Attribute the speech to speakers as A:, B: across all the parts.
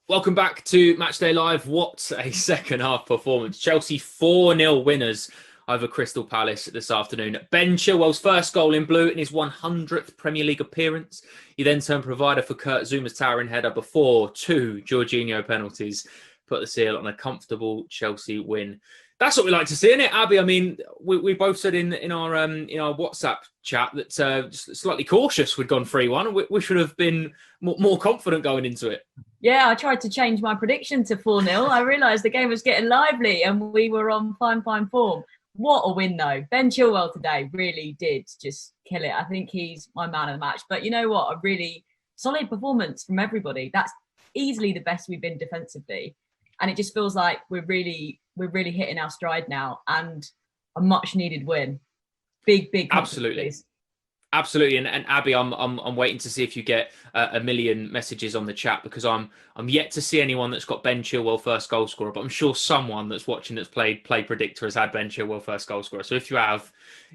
A: Welcome back to Matchday Live. What a second half performance. Chelsea 4-0 winners over Crystal Palace this afternoon. Ben Chilwell's first goal in blue in his 100th Premier League appearance. He then turned provider for Kurt Zouma's towering header before two Jorginho penalties put the seal on a comfortable Chelsea win. That's what we like to see, isn't it, Abby? I mean, we both said in our WhatsApp chat that just slightly cautious we'd gone 3-1. We should have been more confident going into it.
B: Yeah, I tried to change my prediction to 4-0. I realised the game was getting lively and we were on fine form. What a win, though. Ben Chilwell today really did just kill it. I think he's my man of the match. But you know what? A really solid performance from everybody. That's easily the best we've been defensively. And it just feels like we're really hitting our stride now, and a much needed win. Big Absolutely.
A: And Abby, I'm waiting to see if you get a million messages on the chat, because I'm yet to see anyone that's got Ben Chilwell first goal scorer, but I'm sure someone that's watching that's played Play Predictor has had Ben Chilwell first goal scorer. So if you have,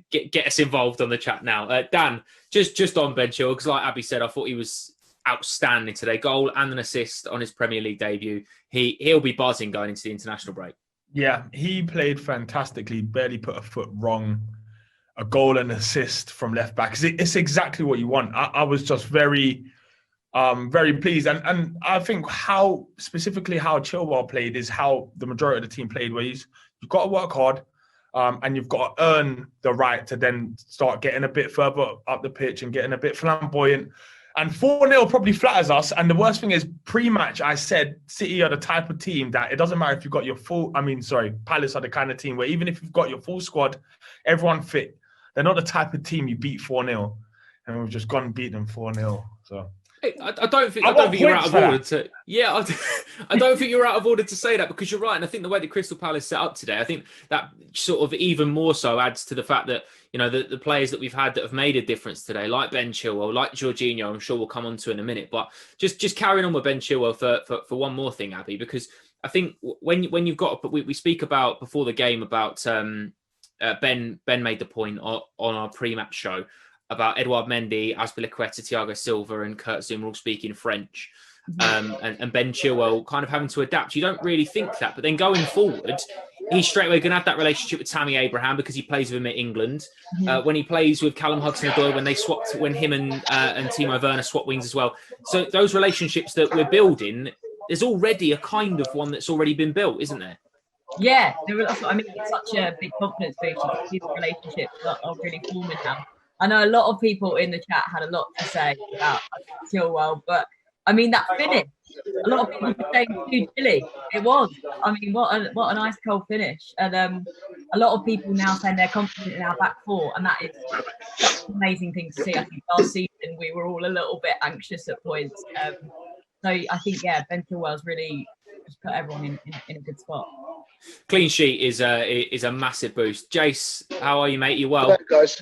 A: get us involved on the chat now. Dan, just on Ben Chilwell, because like Abby said, I thought he was outstanding today. Goal and an assist on his Premier League debut. He'll be buzzing going into the international break.
C: Yeah, he played fantastically. Barely put a foot wrong. A goal and assist from left back. It's exactly what you want. I was just very pleased. And I think how Chilwell played is how the majority of the team played, where you've got to work hard and you've got to earn the right to then start getting a bit further up the pitch and getting a bit flamboyant. And 4-0 probably flatters us. And the worst thing is, pre-match, I said City are the type of team that it doesn't matter if you've got Palace are the kind of team where even if you've got your full squad, everyone fit, they're not the type of team you beat 4-0. And we've just gone and beat them 4-0. So
A: I don't think you're out of order to. Yeah, I don't think you're out of order to say that, because you're right, and I think the way that Crystal Palace set up today, I think that sort of even more so adds to the fact that the players that we've had that have made a difference today, like Ben Chilwell, like Jorginho, I'm sure we'll come on to in a minute. But just carrying on with Ben Chilwell for one more thing, Abby, because I think when you've got, we speak about before the game about Ben made the point on our pre-match show about Edouard Mendy, Azpilicueta, Thiago Silva and Kurt Zouma all speaking French, and Ben Chilwell kind of having to adapt. You don't really think that, but then going forward, he's straight away going to have that relationship with Tammy Abraham because he plays with him at England. When he plays with Callum Hudson-Odoi, when him and Timo Werner swap wings as well. So those relationships that we're building, there's already a kind of one that's already been built, isn't there?
B: Yeah, I mean, it's such a big confidence boost. You can see the relationships that are really forming now. I know a lot of people in the chat had a lot to say about Chilwell, but I mean, that finish, a lot of people were saying too chilly. It was. I mean, what a nice cold finish. And a lot of people now saying they're confident in our back four, and that is such an amazing thing to see. I think last season we were all a little bit anxious at points. So I think, Ben Chilwell's really just put everyone in a good spot.
A: Clean sheet is a massive boost. Jace, how are you, mate? You well?
D: Hello, guys.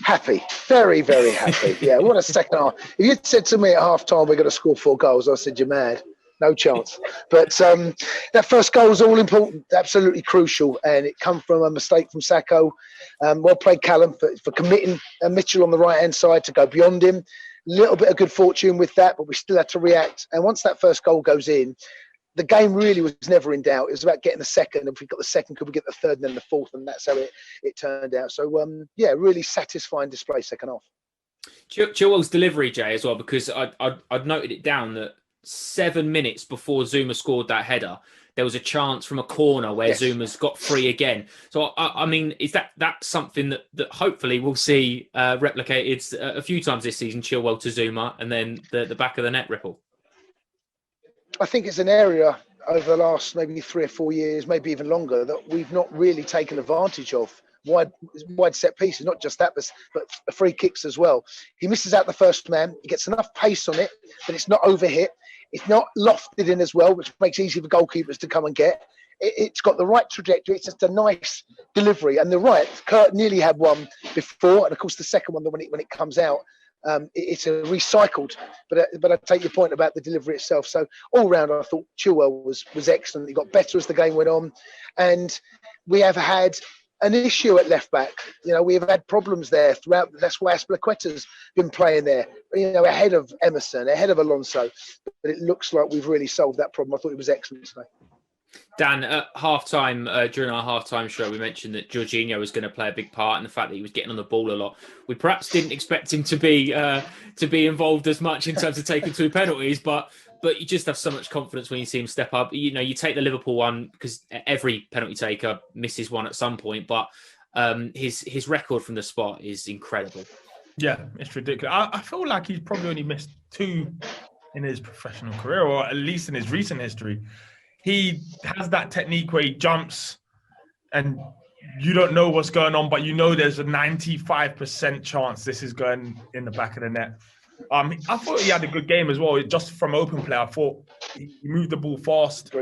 D: Happy. Very, very happy. Yeah, what a second half. If you'd said to me at half-time we're going to score 4 goals, I said, you're mad. No chance. But that first goal was all important, absolutely crucial, and it come from a mistake from Sacco. Well played, Callum, for committing Mitchell on the right-hand side to go beyond him. Little bit of good fortune with that, but we still had to react. And once that first goal goes in, the game really was never in doubt. It was about getting the second. If we got the second, could we get the third and then the fourth? And that's how it turned out. So, really satisfying display second half.
A: Chilwell's delivery, Jay, as well, because I'd noted it down that 7 minutes before Zouma scored that header, there was a chance from a corner where Zouma's got free again. So, I mean, is that something that hopefully we'll see replicated a few times this season, Chilwell to Zouma, and then the back of the net ripple?
D: I think it's an area over the last maybe 3 or 4 years, maybe even longer, that we've not really taken advantage of. Wide set pieces, not just that, but free kicks as well. He misses out the first man. He gets enough pace on it, but it's not overhit. It's not lofted in as well, which makes it easy for goalkeepers to come and get. It's got the right trajectory. It's just a nice delivery. And Kurt nearly had one before, and of course the second one, when it comes out, it's a recycled, but I take your point about the delivery itself. So all round, I thought Chilwell was excellent. He got better as the game went on, and we have had an issue at left back. We have had problems there throughout. That's why Aspilicueta's been playing there, ahead of Emerson, ahead of Alonso. But it looks like we've really solved that problem. I thought it was excellent today.
A: Dan, at half-time, during our half-time show, we mentioned that Jorginho was going to play a big part, and the fact that he was getting on the ball a lot. We perhaps didn't expect him to be involved as much in terms of taking 2 penalties, but you just have so much confidence when you see him step up. You take the Liverpool one because every penalty taker misses one at some point, but his record from the spot is incredible.
C: Yeah, it's ridiculous. I feel like he's probably only missed 2 in his professional career, or at least in his recent history. He has that technique where he jumps and you don't know what's going on, but there's a 95% chance this is going in the back of the net. I thought he had a good game as well, just from open play. I thought he moved the ball fast.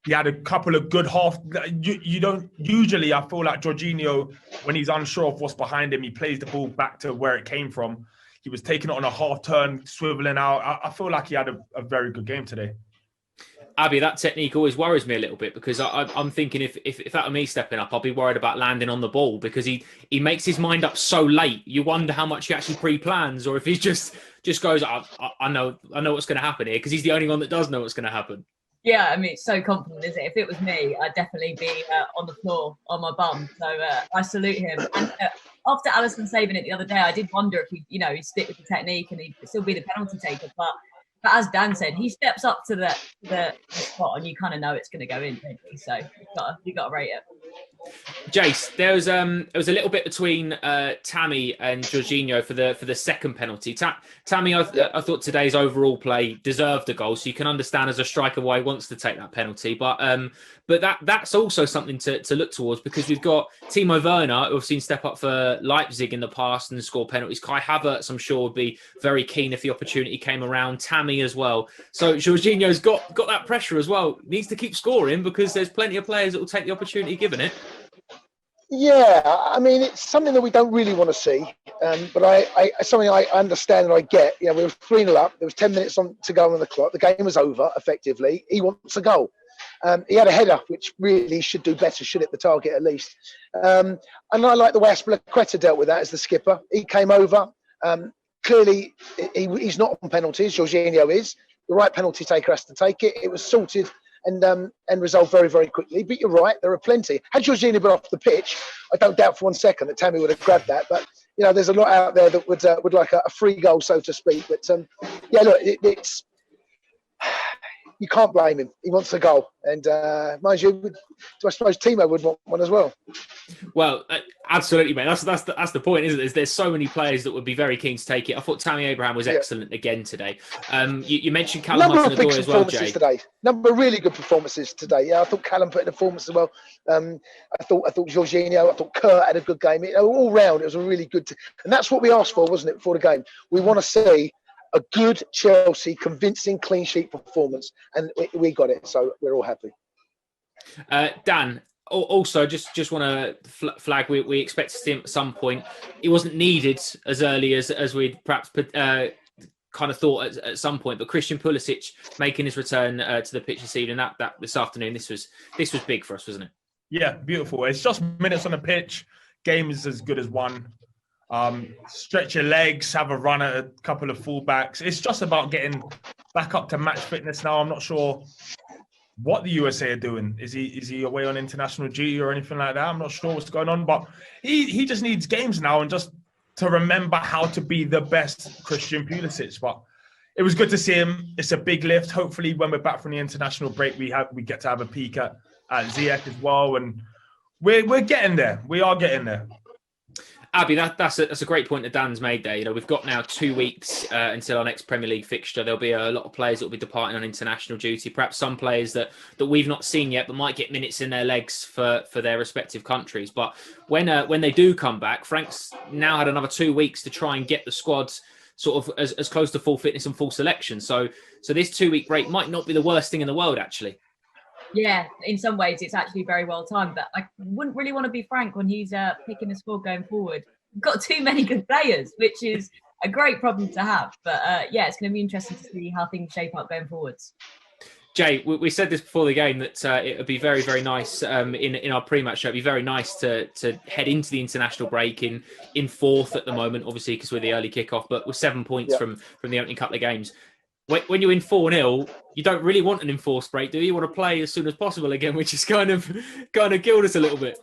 C: He had a couple of good half. You don't usually. I feel like Jorginho, when he's unsure of what's behind him, he plays the ball back to where it came from. He was taking it on a half turn, swiveling out. I feel like he had a very good game today.
A: Abby, that technique always worries me a little bit because I'm thinking if that were me stepping up, I'll be worried about landing on the ball because he makes his mind up so late. You wonder how much he actually pre-plans, or if he just goes, I know what's going to happen here, because he's the only one that does know what's going to happen.
B: Yeah, I mean, it's so confident, isn't it? If it was me, I'd definitely be on the floor on my bum. So I salute him. And after Alisson saving it the other day, I did wonder if he'd stick with the technique and he'd still be the penalty taker. But as Dan said, he steps up to the spot and you kind of know it's going to go in, don't you? So you got to rate it.
A: Jace, there was a little bit between Tammy and Jorginho for the second penalty. Tammy, I thought today's overall play deserved a goal, so you can understand as a striker why he wants to take that penalty. But that's also something to look towards, because we've got Timo Werner, who I've seen step up for Leipzig in the past and score penalties. Kai Havertz, I'm sure, would be very keen if the opportunity came around. Tammy as well. So Jorginho's got that pressure as well. Needs to keep scoring because there's plenty of players that will take the opportunity given it.
D: Yeah, I mean, it's something that we don't really want to see, but I something I understand and I get. We were 3-0 up. There was 10 minutes to go on the clock. The game was over, effectively. He wants a goal. He had a header, which really should do better, should hit the target at least. And I like the way Aspilicueta dealt with that as the skipper. He came over. Clearly, he's not on penalties. Jorginho is. The right penalty taker has to take it. It was sorted and resolved very, very quickly. But you're right, there are plenty. Had Jorginho been off the pitch, I don't doubt for 1 second that Tammy would have grabbed that. But there's a lot out there that would like a free goal, so to speak. But look, it's you can't blame him. He wants a goal, and mind you, I suppose Timo would want one as well.
A: Well, absolutely, mate. That's the point, isn't it? There's so many players that would be very keen to take it. I thought Tammy Abraham was excellent again today. You mentioned Callum Hudson-Odoi as well, Jay.
D: Today. Number of really good performances today. Yeah, I thought Callum put in a performance as well. I thought Jorginho, I thought Kurt had a good game. All round, it was a really good. And that's what we asked for, wasn't it, before the game? We want to see a good Chelsea, convincing clean sheet performance, and we got it. So we're all happy.
A: Dan, also just want to flag we expect to see him at some point. He wasn't needed as early as we'd perhaps kind of thought at some point, but Christian Pulisic making his return to the pitch this evening, that this afternoon, this was big for us, wasn't it?
C: Yeah, beautiful. It's just minutes on the pitch. Game is as good as one. Stretch your legs, have a run at a couple of fullbacks. It's just about getting back up to match fitness now. I'm not sure what the USA are doing. Is he away on international duty or anything like that? I'm not sure what's going on, but he just needs games now and just to remember how to be the best Christian Pulisic. But it was good to see him. It's a big lift. Hopefully, when we're back from the international break, we get to have a peek at Ziyech as well, and we're getting there. We are getting there.
A: Abby, that's a great point that Dan's made there. We've got now 2 weeks until our next Premier League fixture. There'll be a lot of players that will be departing on international duty. Perhaps some players that we've not seen yet, but might get minutes in their legs for their respective countries. But when they do come back, Frank's now had another 2 weeks to try and get the squads sort of as close to full fitness and full selection. So this 2 week break might not be the worst thing in the world, actually.
B: Yeah, in some ways it's actually very well timed, but I wouldn't really want to be Frank when he's picking the squad going forward. We've got too many good players, which is a great problem to have. But it's going to be interesting to see how things shape up going forwards.
A: Jay, we said this before the game that it would be very, very nice in our pre-match show. It'd be very nice to head into the international break in fourth at the moment, obviously because we're the early kickoff, but with 7 points from the opening couple of games. When you're in 4-0, you don't really want an enforced break, do you? You want to play as soon as possible again, which is kind of killed us a little bit.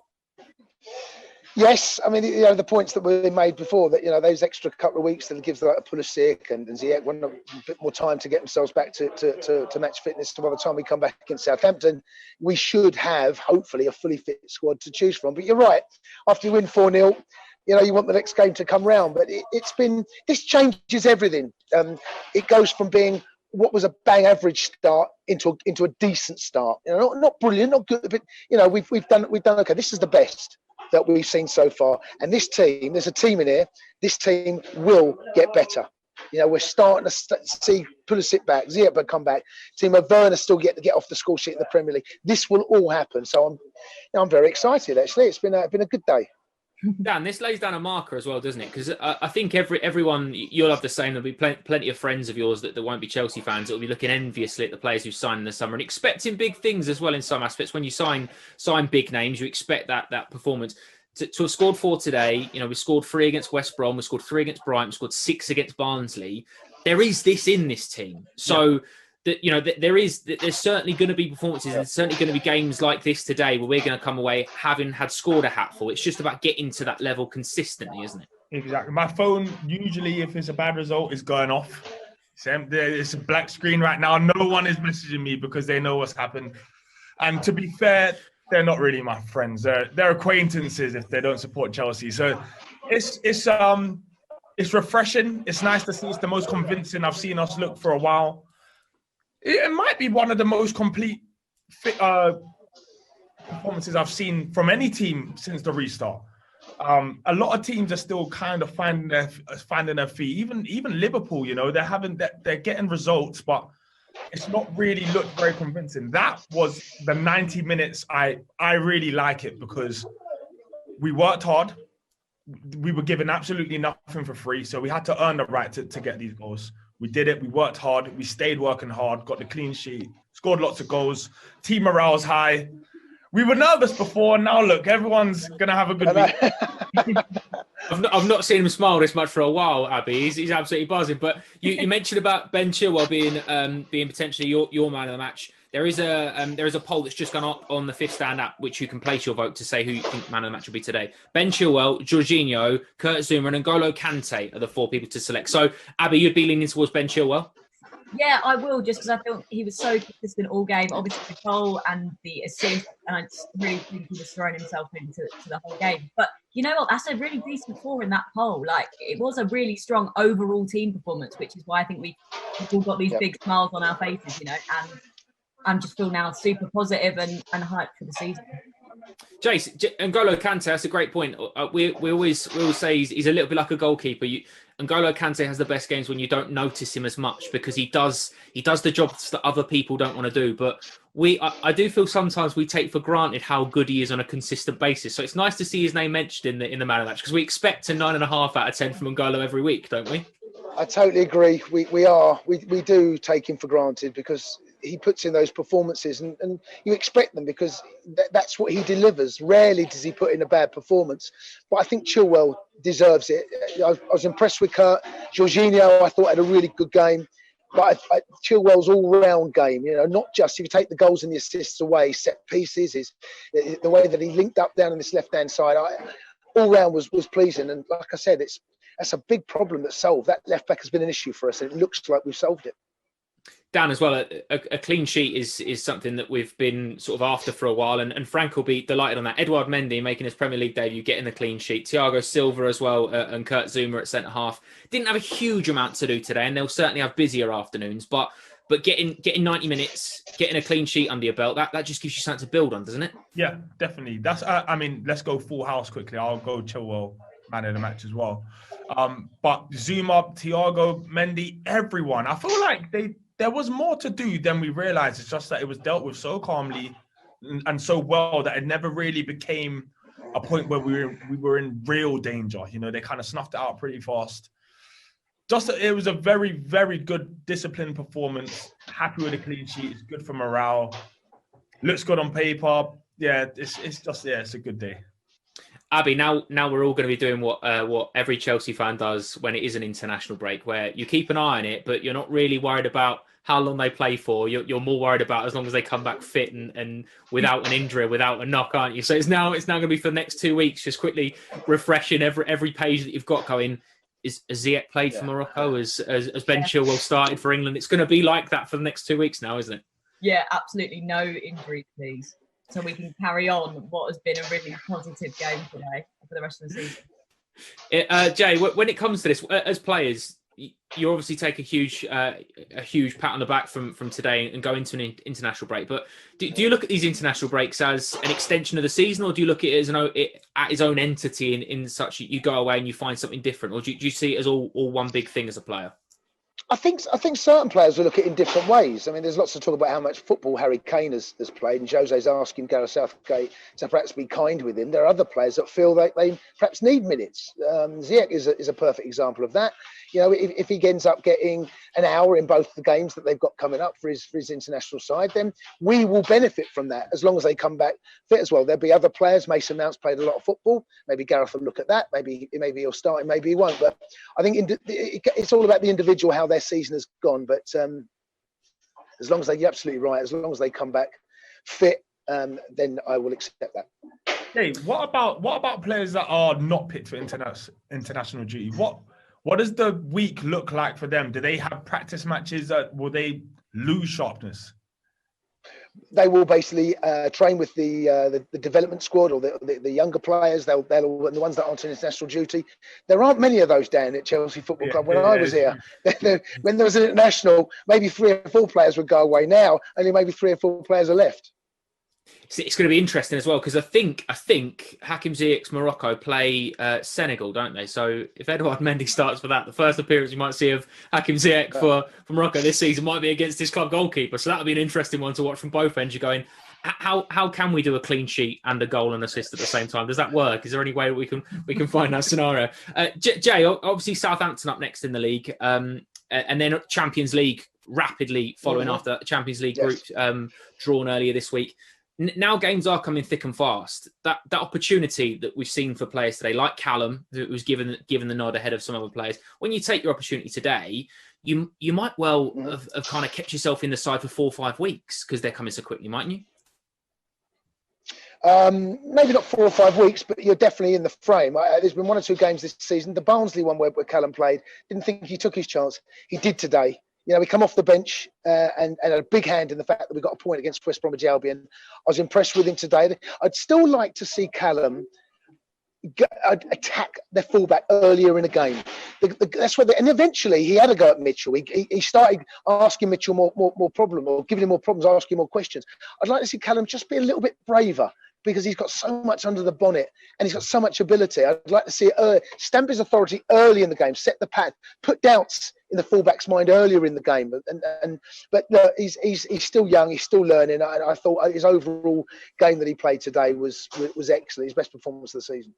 D: Yes, I mean, the points that were made before, that, those extra couple of weeks that gives like Pulisic and Ziyech a bit more time to get themselves back to match fitness. So by the time we come back against Southampton, we should have, hopefully, a fully fit squad to choose from. But you're right, after you win 4-0, you want the next game to come round. But this changes everything. It goes from being what was a bang average start into a decent start. Not brilliant, not good, but we've done okay. This is the best that we've seen so far, and this team, there's a team in here, this team will get better. We're starting to see Pulisic back, Ziyech come back, Timo Werner still get off the score sheet in the Premier League. This will all happen, so I'm very excited. Actually, it's been a good day.
A: Dan, this lays down a marker as well, doesn't it? Because I think everyone, you'll have the same. There'll be plenty of friends of yours that won't be Chelsea fans that will be looking enviously at the players who signed in the summer and expecting big things as well in some aspects. When you sign big names, you expect that performance. To have scored 4 today, we scored 3 against West Brom, we scored 3 against Brighton, we scored 6 against Barnsley. There is this in this team. So... there's certainly going to be performances, and there's certainly going to be games like this today where we're going to come away having had scored a hatful. It's just about getting to that level consistently, isn't it?
C: Exactly. My phone, usually, if it's a bad result, is going off. It's a black screen right now. No one is messaging me because they know what's happened. And to be fair, they're not really my friends. They're acquaintances if they don't support Chelsea. So it's refreshing. It's nice to see. It's the most convincing I've seen us look for a while. It might be one of the most complete performances I've seen from any team since the restart. A lot of teams are still kind of finding their feet. Even Liverpool, they're getting results, but it's not really looked very convincing. That was the 90 minutes. I really like it because we worked hard. We were given absolutely nothing for free, so we had to earn the right to get these goals. We did it. We worked hard. We stayed working hard, got the clean sheet, scored lots of goals. Team morale's high. We were nervous before. Now, look, everyone's going to have a good week.
A: I've not seen him smile this much for a while, Abby. He's absolutely buzzing. But you mentioned about Ben Chilwell being potentially your man of the match. There is a poll that's just gone up on the Fifth Stand app, which you can place your vote to say who you think man of the match will be today. Ben Chilwell, Jorginho, Kurt Zouma, and N'Golo Kanté are the 4 people to select. So, Abby, you'd be leaning towards Ben Chilwell?
B: Yeah, I will, just because I feel he was so consistent all game. Obviously, the goal and the assist, and I just really think he was throwing himself into the whole game. But you know what? That's a really decent 4 in that poll. Like, it was a really strong overall team performance, which is why I think we've all got these big smiles on our faces, and I'm just feel now super positive and hyped for the season.
A: Jace, N'Golo Kanté, that's a great point. We always say he's a little bit like a goalkeeper. N'Golo Kanté has the best games when you don't notice him as much because he does the jobs that other people don't want to do. But I do feel sometimes we take for granted how good he is on a consistent basis. So it's nice to see his name mentioned in the man of the match because we expect a 9.5 out of 10 from N'Golo every week, don't we?
D: I totally agree. We do take him for granted because he puts in those performances and you expect them because that's what he delivers. Rarely does he put in a bad performance. But I think Chilwell deserves it. I was impressed with Kurt. Jorginho, I thought, had a really good game. But Chilwell's all-round game, not just if you take the goals and the assists away, set pieces, the way that he linked up down on this left-hand side, all-round was pleasing. And like I said, that's a big problem that's solved. That left-back has been an issue for us, and it looks like we've solved it.
A: Dan, as well, a clean sheet is something that we've been sort of after for a while, and Frank will be delighted on that. Edouard Mendy making his Premier League debut, getting the clean sheet. Thiago Silva as well, and Kurt Zouma at centre-half. Didn't have a huge amount to do today, and they'll certainly have busier afternoons, but getting 90 minutes, getting a clean sheet under your belt, that just gives you something to build on, doesn't it? Yeah,
C: definitely. That's let's go full house quickly. I'll go Chilwell man of the match as well. But Zouma, Thiago, Mendy, everyone. I feel like there was more to do than we realized. It's just that it was dealt with so calmly and so well that it never really became a point where we were in real danger. They kind of snuffed it out pretty fast. It was a very, very good disciplined performance. Happy with a clean sheet. It's good for morale. Looks good on paper. Yeah, it's a good day.
A: Abby, now we're all going to be doing what every Chelsea fan does when it is an international break, where you keep an eye on it, but you're not really worried about how long they play for. You're more worried about as long as they come back fit and without an injury, without a knock, aren't you? So it's now going to be for the next 2 weeks, just quickly refreshing every page that you've got going. Has Ziyech played for Morocco? As Ben Chilwell started for England? It's going to be like that for the next 2 weeks now, isn't it?
B: Yeah, absolutely no injuries, please. So we can carry on what has been a really positive game today for the rest of the season.
A: Jay, when it comes to this, as players, you obviously take a huge pat on the back from today and go into an international break. But do you look at these international breaks as an extension of the season, or do you look at it as at its own entity in such you go away and you find something different, or do you see it as all one big thing as a player?
D: I think certain players will look at it in different ways. I mean, there's lots of talk about how much football Harry Kane has played, and Jose's asking Gareth Southgate to perhaps be kind with him. There are other players that feel that they perhaps need minutes. Ziyech is a perfect example of that. You know, if he ends up getting an hour in both the games that they've got coming up for his international side, then we will benefit from that as long as they come back fit as well. There'll be other players. Mason Mount's played a lot of football. Maybe Gareth will look at that. Maybe he'll start and maybe he won't. But I think it's all about the individual, how their season has gone. But as long as you're absolutely right, as long as they come back fit, then I will accept that.
C: Hey, what about players that are not fit for international duty? What does the week look like for them? Do they have practice matches? Will they lose sharpness?
D: They will basically train with the development squad or the younger players. They'll and the ones that aren't on international duty. There aren't many of those down at Chelsea Football Club when I was here. When there was an international, maybe 3 or 4 players would go away. Now only maybe 3 or 4 players are left.
A: It's going to be interesting as well, because I think Hakim Ziyech's Morocco play Senegal, don't they? So if Edouard Mendy starts for that, the first appearance you might see of Hakim Ziyech for Morocco this season might be against his club goalkeeper. So that'll be an interesting one to watch from both ends. You're going, how can we do a clean sheet and a goal and assist at the same time? Does that work? Is there any way we can find that scenario? Jay, obviously Southampton up next in the league, and then Champions League rapidly following after Champions League group drawn earlier this week. Now games are coming thick and fast. That opportunity that we've seen for players today, like Callum, who was given the nod ahead of some other players. When you take your opportunity today, you might well have kind of kept yourself in the side for 4 or 5 weeks because they're coming so quickly, mightn't you?
D: Maybe not 4 or 5 weeks, but you're definitely in the frame. There's been 1 or 2 games this season. The Barnsley one where Callum played, didn't think he took his chance. He did today. You know, we come off the bench and a big hand in the fact that we got a point against West Bromwich Albion. I was impressed with him today. I'd still like to see Callum attack their fullback earlier in the game. That's where, and eventually he had a go at Mitchell. He started asking Mitchell more problems, or giving him more problems, asking more questions. I'd like to see Callum just be a little bit braver, because he's got so much under the bonnet and he's got so much ability. I'd like to see stamp his authority early in the game, set the path, put doubts in the fullback's mind earlier in the game. But he's still young, he's still learning. I thought his overall game that he played today was excellent, his best performance of the season.